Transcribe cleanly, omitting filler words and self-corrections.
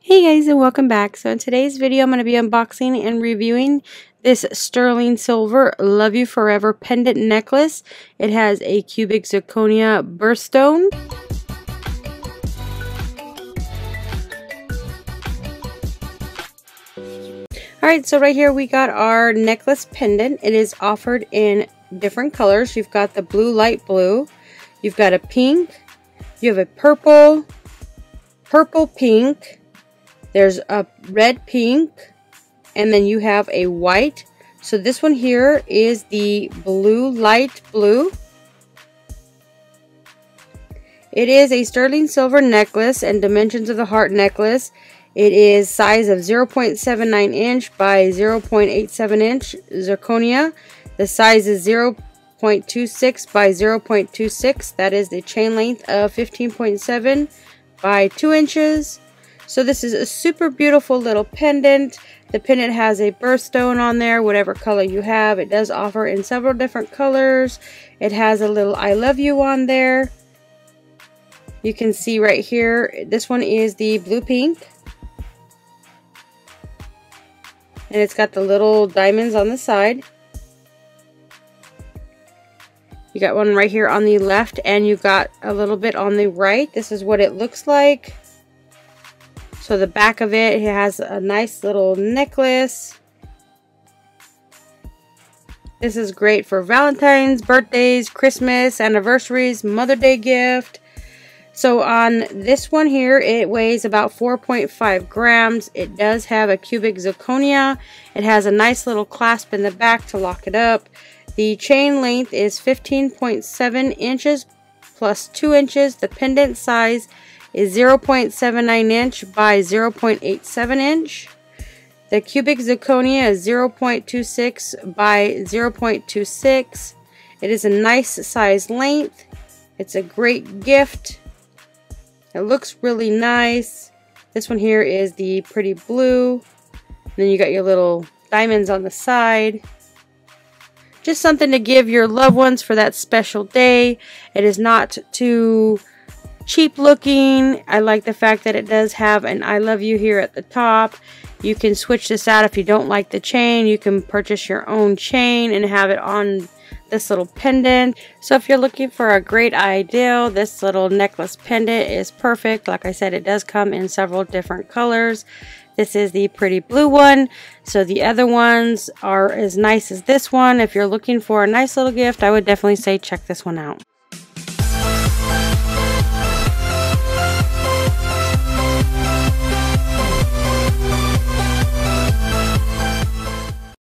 Hey guys, and welcome back. So in today's video I'm going to be unboxing and reviewing this sterling silver Love You Forever pendant necklace. It has a cubic zirconia birthstone. Alright, so right here we got our necklace pendant. It is offered in different colors. You've got the blue, light blue, you've got a pink, you have a purple, pink, there's a red pink, and then you have a white. So this one here is the blue, light blue. It is a sterling silver necklace and dimensions of the heart necklace. It is size of 0.79 inch by 0.87 inch zirconia. The size is 0.26 by 0.26. That is the chain length of 15.7 by 2 inches. So this is a super beautiful little pendant. The pendant has a birthstone on there, whatever color you have. It does offer in several different colors. It has a little I love you on there. You can see right here, this one is the blue pink. And it's got the little diamonds on the side. You got one right here on the left, and you got a little bit on the right. This is what it looks like. So the back of it has a nice little necklace. This is great for Valentine's, birthdays, Christmas, anniversaries, Mother's Day gift. So on this one here, it weighs about 4.5 grams. It does have a cubic zirconia. It has a nice little clasp in the back to lock it up. The chain length is 15.7 inches plus 2 inches. The pendant size is 0.79 inch by 0.87 inch. The cubic zirconia is 0.26 by 0.26. It is a nice size length. It's a great gift. It looks really nice. This one here is the pretty blue. And then you got your little diamonds on the side. Just something to give your loved ones for that special day. It is not too cheap looking. I like the fact that it does have an I love you here at the top. You can switch this out if you don't like the chain. You can purchase your own chain and have it on this little pendant. So if you're looking for a great idea, this little necklace pendant is perfect. Like I said, it does come in several different colors. This is the pretty blue one. So the other ones are as nice as this one. If you're looking for a nice little gift, I would definitely say check this one out.